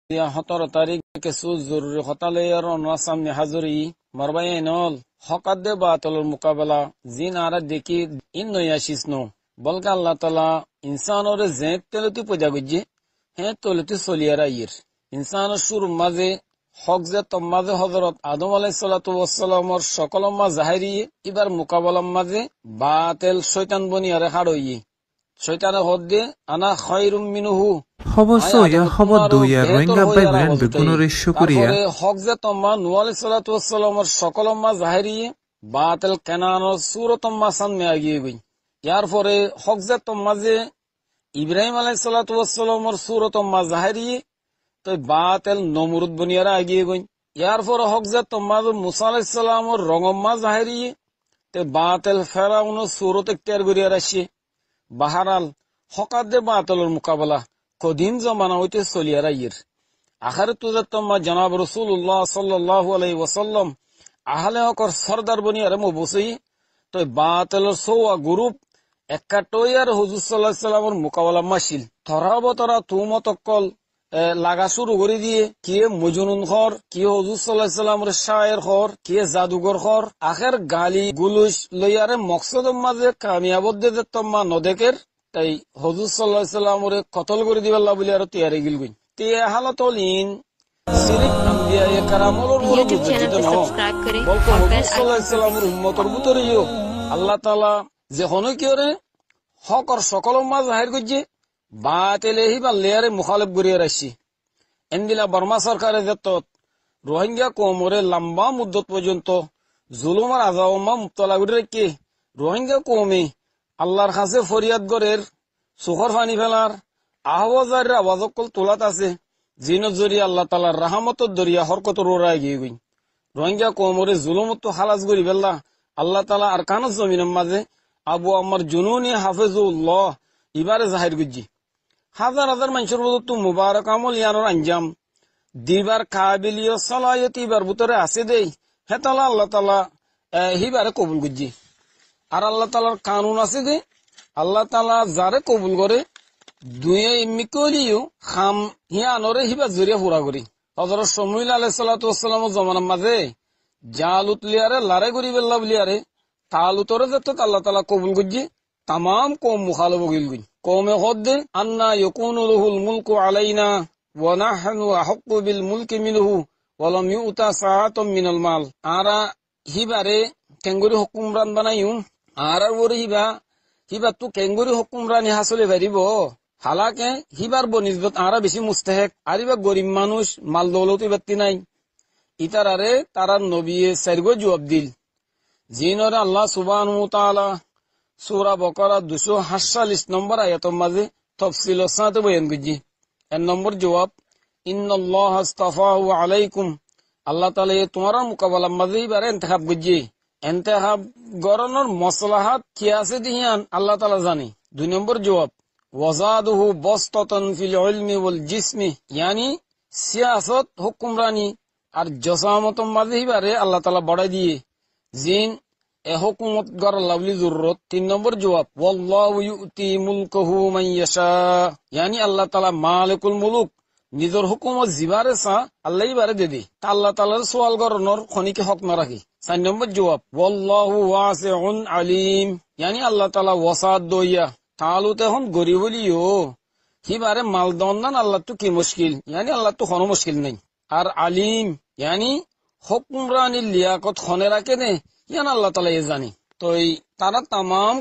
17 কিছু জরুরি হতালয়ের সামনে হাজুরি মারবাইনল হকাদ্দে বাতলের মোকাবেলা জিন আর দেখি ইন নয়াশিসনো বলকে আল্লাহ তালা ইনসানরে যে তেলতি পূজা করছে হ্যাঁ তলতি চলিয়ার আইয়ের ইনসানের সুর মাঝে হক যে তম্মাজে হজরত আদম আলাইসালামের সকল মা জাহেরি এবার মোকাবেলার মাঝে বাতেল শৈতান বনিয়ারে হাড়ইয়ে শৈতানে হদ্দে আনা খয়রুম মিনুহু অবশ্য ইয়া খবর দুইয়া রোহিঙ্গা ভাই বোন বেগুনের শুকরিয়া হক যে তম্মা নূহ আলাইহিস সালামের সকল মা জাহেরি বাতেল কেনানোর সুরতম্মা সামনে আগিয়ে গই ইয়ার পরে হক যে তম্মা যে ইব্রাহিম আলাইহিস সালামের সুরতম্মা জাহেরি তো বাতেল নমরুদ বনিয়ারা আগিয়ে গই ইয়ার পরে হক যে তম্মা মুসা আলাইহিস সালামের রঙম্মা জাহেরি তে বাতেল ফেরাউনের সুরত ইখতিয়ার করিয়া রাখছে বাহারাল হকাদ্দে বাতলের মোকাবেলা কদিন জমানা হইতে চলিয়ার আইয়ের আখারে তুজাত্তম্মা জনাব রসুল্লাহ সাল্লাল্লাহু আলাইহি ওয়াসাল্লাম আহলে হকর সরদার বনিয়ারে মবসি তো বাতলের সৌয়া গ্রুপ একাটইয়ার হুজুর সাল্লাল্লাহু আলাইহি সাল্লামের মোকাবেলা মাসিল তরা তুমতকল লাগা শুরু করে দিয়ে কিয়ে মজনুন খর কিয়ে হুজুর সাল্লাল্লাহু আলাইহি সাল্লামের শায়ের খর কিয়ে জাদুঘর খর আখের গালি গুলুস লইয়ারে মকসদের মাঝে কামিয়াবদ্দে তম্মা নদেকের তাই হুজুর সাল্লাল্লাহু আলাইহি সাল্লামের কতল করে দিবাল্লাহ বলি আর তৈয়ারি গিল গই তে হালাতলিন সিরিক আম্বিয়া কারামুল মুজিদ ন বলকো হুজুর সাল্লাল্লাহু আলাইহি সাল্লামের উম্মতের ভিতরেও আল্লাহ তাআলা যে হনো কিরে হকর সকল মা জাহির করছে বাতেলেহি বা লেয়ারে মুখালিফ করিয়া রাখছি এন্দিলা বর্মা সরকারের যত্তত রোহিঙ্গা কোমরে লম্বা মুদ্দত পর্যন্ত জুলুমার আজাওমা মুক্তলা করে রেখে রোহিঙ্গা কমে আল্লাহর কাছে ফরিয়াদ গরের সুখর ফানি ফেলার আহ্বাজার আওয়াজকল তোলাত আছে জিনত জরিয়া আল্লাহ তালার রাহামতর দরিয়া হরকত রোরা গিয়ে গই রোহিঙ্গা কোমরে জুলুমত হালাজ করি ফেললা আল্লাহ তালা আর কানত জমিনের মাঝে আবু আমার জুনুনি হাফেজুল্লাহ ইবারে জাহির গুজি হাজার হাজার মানুষের মতো মুবারক আমল ইয়ানোর আঞ্জাম দিবার কাবিলিয় সালায়ত ইবার ভিতরে আছে দেই হেতালা আল্লাহ তালা হিবারে কবুল গুজি আর আল্লাহ তালার কানুন আছে দে আল্লাহ তালা যারে কবুল করে দুয়ে ইমিকলিও খাম হিয়ানরে হিবা জরিয়া পুরা করি হযরত শমুয়েল আলাইহিস সালাতু ওয়াস সালামের জমানার মাঝে জালুত লিয়ারে লারে করি বেল্লা বলিয়ারে তালুতরে যত আল্লাহ তালা কবুল গুজি তামাম কওম মুখালিফ গিল গই কওমে হদ্দে আন্না ইয়াকুনু লাহুল মুলকু আলাইনা ওয়া নাহনু আহাক্কু বিল মুলকি মিনহু ওয়া লাম ইউতা সাআতাম মিনাল মাল আরা হিবারে কেঙ্গুরি হুকুমরান বানাইউ আর ওরে হিবা তু কেঙ্গুরি হুকুমরানি হাসলে পারিব হালাকে হিবার বনিসবত আরা বেশি মুস্তাহিক আরিবা গরিব মানুষ মাল দৌলত ইবাতি নাই ইতারারে তারা নবিয়ে সারগো জবাব দিল জিনরে আল্লাহ সুবহানাহু ওয়া তাআলা সূরা বাকারা 248 নম্বর আয়াতের মাঝে তাফসীল সাথে বয়ান করছি এক নম্বর জবাব ইন্নাল্লাহ আস্তাফাহু আলাইকুম আল্লাহ তাআলা তোমার মোকাবেলার মাঝে এবারে ইন্তেখাব করছে ইন্তেখাব গরনের মাসলাহাত কি আছে দিয়ান আল্লাহ তাআলা জানে দুই নম্বর জবাব ওয়াজাদুহু বাসতাতান ফিল ইলমি ওয়াল জিসমি ইয়ানি সিয়াসত হুকুমরানি আর জসামতের মাঝে এবারে আল্লাহ তাআলা বড়াই দিয়ে জিন এ হুকুমত গড় লাভলি জরুরত তিন নম্বর জবাব ওয়াল্লাহু ইউতি মুলকাহু মান ইয়াশা ইয়ানি আল্লাহ তাআলা মালিকুল মুলুক নিজের হুকুমত জিবারে সা আল্লাহই বারে দেদি আল্লাহ তাআলার সওয়াল গরনর খনিকে হক না রাখি চার নম্বর জবাব ওয়াল্লাহু ওয়াসিউন আলিম ইয়ানি আল্লাহ তাআলা ওয়াসাদ দইয়া তালুতে হন গরিব বলিও হিবারে মাল দন্নান আল্লাহ তো কি মুশকিল ইয়ানি আল্লাহ তো কোনো মুশকিল নাই আর আলিম ইয়ানি হুকুমরানি লিয়াকত খনে রাখে নে ইয়ান আল্লাহ তাআলা এ জানি তো তারা তামাম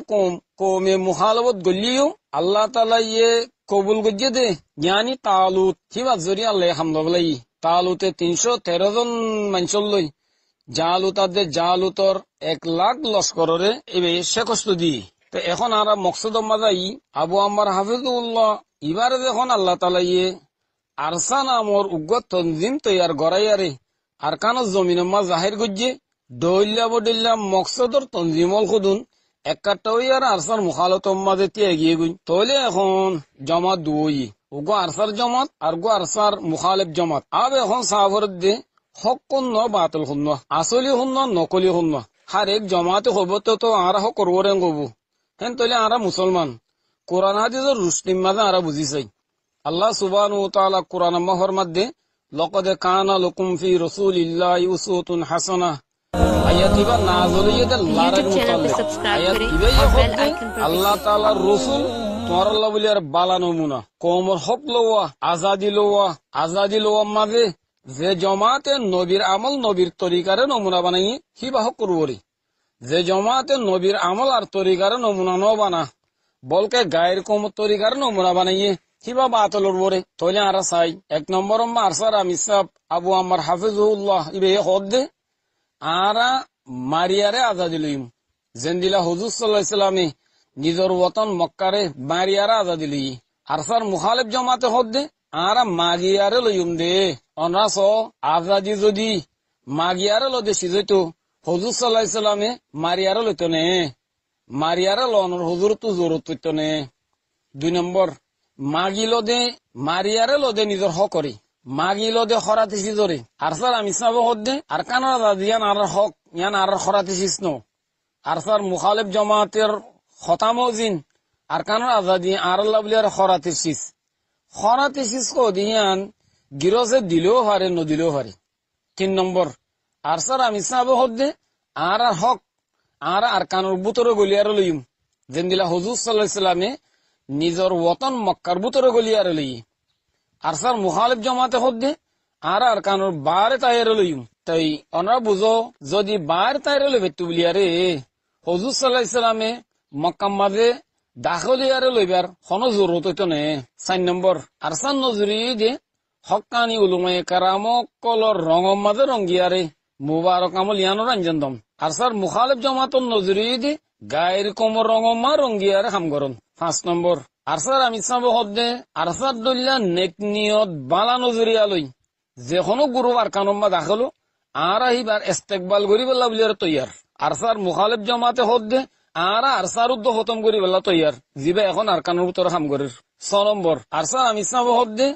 কওমে মুখালিফত গলিও আল্লাহ তাআলা ইয়ে কবুল গজ্জে দে ইয়ানি তালুত হিবা জরি আল্লাহ হামদুলিল্লাহ তালুতে 313 জন মানুষ লই জালুতর 1 লাখ লস্কররে এবে সে কষ্ট দি তো এখন আর মকসদ মাজাই আবু আম্মার হাফিজুল্লাহ এবারে যখন আল্লাহ তাআলা ইয়ে আরসা নামর উগ্র তনজিম তৈয়ার গড়াইয়ারে আর কানো জমিনের মা জাহির গজ্জে দইল্লা বডিল্লা মকসদর তনজিমল খুদুন একাটইয়ার আরসার মুখালতর মাঝে এগিয়ে গুই তইলে এখন জমাত দুই উগো আরসার জমাত আর গো আরসার মুখালিফ জমাত আব এখন সাফরত দে হক কোন বাতিল হুন আসলি হুন নকলি হুন হার এক জমাতে হব তো আর হক করবরেন গবু হেন তইলে আরা মুসলমান কোরআন হাদিসের রুশনির মাঝে আরা বুঝি চাই আল্লাহ সুবহানাহু ওয়া তাআলা কোরআন মাহর মধ্যে লাকাদ কানা লাকুম ফি রাসূলিল্লাহি উসওয়াতুন হাসানাহ আয়াত ইবা নাযলিয়াত লারার মুতাল্লিক আয়াত ইবা হদ্দে আল্লাহ তাআলার রাসূল তোমার আল্লাহ বলিয়ার বালা নমুনা কওমর হক লওয়া আজাদি লওয়া মাঝে যে জমাতে নবীর আমল নবীর তরিকারে নমুনা বানাই হিবা হক করবরি যে জমাতে নবীর আমল আর তরিকারে নমুনা ন বানা বলকে গায়ের কম তরিকার নমুনা বানাইয়ে হিবা বাতলর বরে তৈলে আরা চাই 1 নম্বর আরসার আমিসাব আবু আম্মার হাফিজুল্লাহ ইবে হদ্দে আরা মারিয়ারে আজাদি লইম জেন্দিলা হুজুর সাল্লাল্লাহু আলাইহি সাল্লামে নিজর ওতন মক্কারে মারিয়ারে আজাদি লই আরসার মুখালিফ জমাতে হদ্দে আরা মাগিয়ারে লইম দে অনরাস আজাদি যদি মাগিয়ারে লদে সিজতো হুজুর সাল্লাল্লাহু আলাইহি সাল্লামে মারিয়ারে লইতো নে মারিয়ারে লনর হুজুর তো জরুরত হইতো নে 2 নম্বর মাগিলদে মারিয়ারে লদে নিজর হক করে মাগিলদে খরাতে সিজরে আরসার আমিসাব হদ্দে আর কানার আজাদিয়ান আর হক ইয়ান আর খরাতে সিসনো আরসার মুখালিফ জমাতের খতামজিন আর কানার আজাদি আর আল্লাহ বলিয়ার খরাতে সিস কো দিয়ান গিরজে দিলেও হারে নদিলেও হারে 3 নম্বর আরসার আমিসাব হদ্দে আর হক আর কানুর বুতরে গলিয়ার লইম যেন হুজুর সাল্লাল্লাহু আলাইহি সাল্লামে নিজর ওতন মক্কার বুতরে গলিয়ার লই আরসার মুখালিফ জমাতে হদ্দে আর কানুর বারে তাইরে লইম তাই অনরা বুঝো যদি বার তাইরে লইবে তুলিয়ারে হুজুর সাল্লাল্লাহু আলাইহি সাল্লামে মক্কা মাঝে দাখলিয়ারে লইবার কোনো জরুরত হইতো নে 4 নম্বর আরসান নজরি যে হক্কানি উলুমায়ে কারাম কলর রঙম মাঝে রঙ্গিয়ারে মুবারক আমল ইয়ানো রঞ্জনদম আরসার মুখালিফ জমাতন নজরি যে গায়ের কোমর রঙমা রঙ্গিয়ারে হাম করন 5 নম্বর আরসার আমিসাব হদ্দে আরসার দল্লা নেক নিয়ত বালা নজরিয়া লই যে কোনো গুরু আর কানম্মা দাখলো আর আহিবার ইস্তেকবাল করি বল্লা বলিয়ার তৈয়ার আরসার মুখালিফ জমাতে হদ্দে আরসার উদ্দ খতম করি বল্লা তৈয়ার জিবে এখন আর কানুর ভিতর হাম করির 6 নম্বর আরসার আমিসাব হদ্দে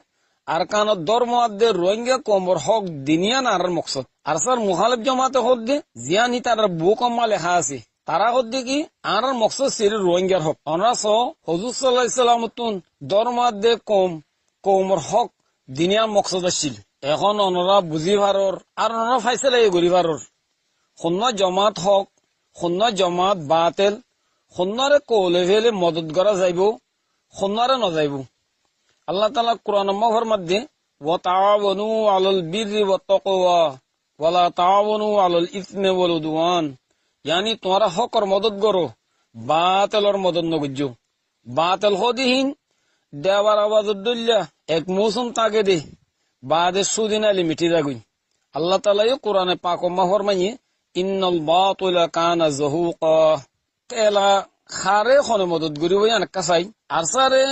আর কানত ধর্ম আদে রোহিঙ্গা কোমর হক দিনিয়ান আর মকসদ আরসার মুখালিফ জমাতে হদ্দে জিয়ানি তার বুকম্মা লেখা আছে তারা হদ্দে কি আর মকসদ সির রোহিঙ্গার হক অনাস হুজুর সাল্লাল্লাহু আলাইহি সাল্লাম ধর্ম আদে কোমর হক দিনিয়ান মকসদ আসছিল এখন অনরা বুঝি ভারর আর অনরা ফাইসলা গরি ভারর খুন্না জমাত হক খুন্না জমাত বাতিল খুন্নারে কোলে ফেলে মদত করা যাইব খুন্নারে ন যাইব আল্লাহ তাআলা কোরআন মাহর মধ্যে ওয়া তাআওয়ানু আলাল বিররি ওয়াত তাকওয়া ওয়া লা তাআওয়ানু আলাল ইসমি ওয়াল উদওয়ান यानी तुम्हारा हक और मदद करो बातिल और मदद न गुज्जो बातिल होदिहीन देवर आवाज दुल्ला एक मौसम ताके दे बाद सुदिन अली मिटी जागुई अल्लाह ताला ये कुरान पाक महर में इन्नल बातिल काना ज़हूक़ा तेला खारे खने मदद करिबो यान कासाई आरसारे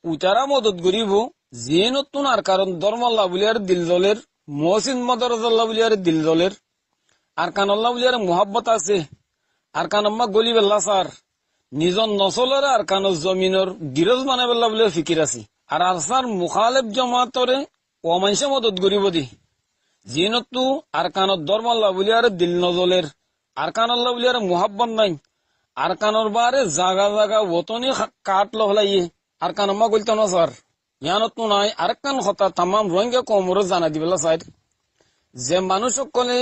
उचारा मदद करिबो जिनतुन आर कारण धर्म अल्लाह बुलियार दिल जलेर मोहसिन मदरज अल्लाह बुलियार दिल जलेर আর কান আল্লাহ বুলিয়ার মুহাব্বত আছে আর কান আম্মা গলি বেল্লা সার নিজন নসলের আর কান জমিনের গিরজ বানাই বেল্লা বলে ফিকির আছে আর আরসার মুখালিফ জমাতরে ওমানসে মদত করিব দি জিনতু আর কানত ধর্ম আল্লাহ বুলিয়ার দিল নজলের আর কান আল্লাহ বুলিয়ার মুহাব্বত নাই আর কানর বারে জাগা জাগা ওতনি কাট লহলাইয়ে আর কান আম্মা গলতো না স্যার ইয়ানতু নাই আর কান কথা তাম রোহিঙ্গা কোমরে জানা দিবেলা সাইড যে মানুষ সকলে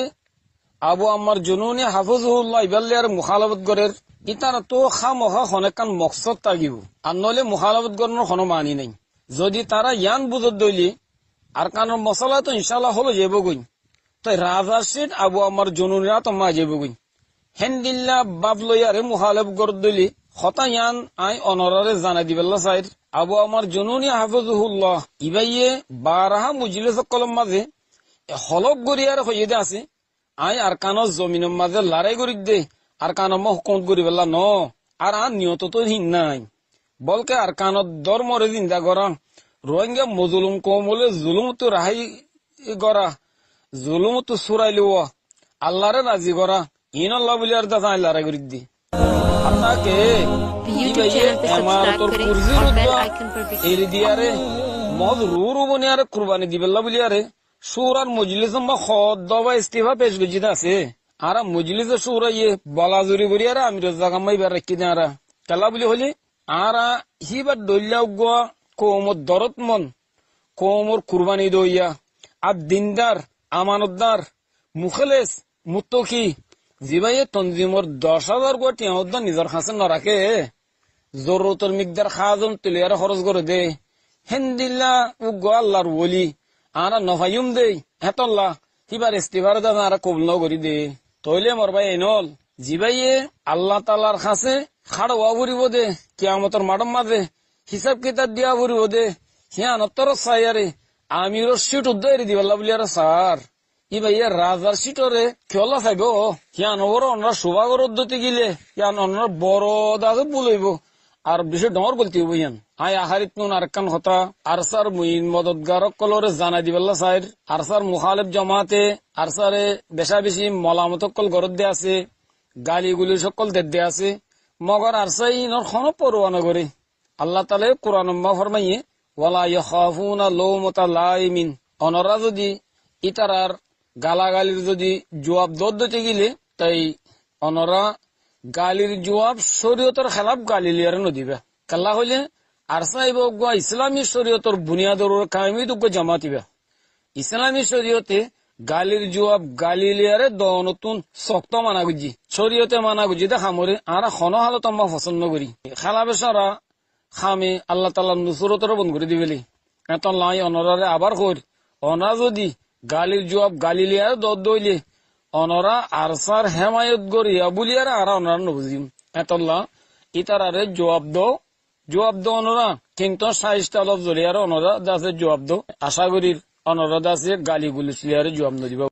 আবু আম্মার জুনুনি হাফিজুল্লাহ ইবাল্লিয়ার মুখালাফত গরের ইতারা তো খামখা খনেকান মকসদ তাগিব আর নলে মুখালাফত গরনের কোনো মানি নাই যদি তারা ইয়ান বুঝত দইলি আর কানের মশলা তো ইনশাল্লাহ হলো যাবো গই তাই রাজার সিট আবু আম্মার জুনুনিরা তো মা যাবো গই হেন্দিল্লা বাবলয়ারে মুখালাফ গর দইলি খতা ইয়ান আই অনরারে জানা দিবেল্লা সাইড আবু আম্মার জুনুনি হাফিজুল্লাহ ইবাইয়ে বারাহা মুজলিস কলম মাঝে হলক গরিয়ার হইয়ে আছে আই আর কানো জমিনের মাঝে লড়াই করি দে আর কানো হুকুম করি বেলা ন আর নিয়ত তো হিন নাই বলকে আর কানো ধর্মরে জিন্দা করা রোহিঙ্গা মজলুম কমলে জুলুম তো রাহাই করা জুলুম তো সুরাই লিওয়া আল্লাহরে রাজি করা ইন আল্লাহ বলি আর দাদা লড়াই করি দি আপনাকে এমারতর কুরজির এর দিয়ারে মদ রু বনিয়ারে কুরবানি দিবেল্লা বলি আরে সুরার মজলিস দবা ইস্তিফা পেশ গজিতে আছে আর মজলিস সুরা ইয়ে বলাজুরি বলি আর আমি রোজাগামাই বার রাখি দে আর কেলা বলি হলি আর হিবার দলিয়া কোমত দরত মন কোমর কুরবানি দইয়া আর দিনদার আমানতদার মুখলেস মুত্তকি জিবাইয়ে তঞ্জিমর 10,000 কোটি অদ্দা নিজের হাসে ন রাখে জরুরতর মিকদার খাজন তুলিয়ার খরচ করে দে হেন্দিল্লা উগ আল্লাহর ওলি আনা নফাইম দেই হেতল্লা হিবার ইস্তিবার দান আর কবুল ন করি দে তইলে মর ভাই এনল জিবাইয়ে আল্লাহ তাআলার কাছে খাড়ওয়া ভরিব দে কিয়ামতের মাঠের মাঝে হিসাব কিতাব দিয়া ভরিব দে হিয়ানত্তর সাইয়ারে আমিরর সিট উদ্ধারি দিবাল্লা বলি আর স্যার ই ভাইয়া রাজার সিটরে খেলা চাইব হিয়ান ওর অনার শোভাগর উদ্যতি গিলে হিয়ান অনার বড় দাগে বলইব আর বেশি ডর গলতি হইব হিয়ান আয় আহারিত নুন আরেকখান হতা আর স্যার মুইন মদতগারক কলরে জানাই দিবাল্লা সাইর আর স্যার মুখালেব জমাতে আর স্যারে বেশা বেশি মলামত কল গরত দে আছে গালিগুলি সকল দে আছে মগর আর সাই ইনর খন পরোয়া নগরে আল্লাহ তাআলা কোরআন মা ফরমাইয়ে ওয়ালা ইয়াখাফুনা লাওমাতা লাইমিন অনরা যদি ইতারার গালাগালির যদি জবাব দিতে গেলে তাই অনরা গালির জবাব শরীয়তের খেলাফ গালি লিয়ার নদিবে কাল্লা হইলে আর সাহেব ইসলামী শরীয়তের বুনিয়াদর কায়েমি দুগ্গ জামাতিবে ইসলামী শরীয়তে গালির জবাব গালি লিয়ারে দ নতুন শক্ত মানা গুজি শরীয়তে মানা গুজি দে খামরে আর খন হালত আমরা পছন্দ করি খেলা বেসারা খামে আল্লাহ তাআলা নুসরতর বন্ধ করে দিবেলি এত লাই অনরারে আবার কর অনা যদি গালির জবাব গালি লিয়ারে দইলে অনরা আরসার হেমায়ত গরিয়া বুলিয়ারে আর অনরা নবুজিম এতল্লা ইতারারে জবাব দো অনরা কিন্তু সাইজটা অলপ জলিয়ারে অনরা দাসে জবাব দো আশা করি অনরা দাসে গালি গুলি লিয়ারে জবাব নদিবা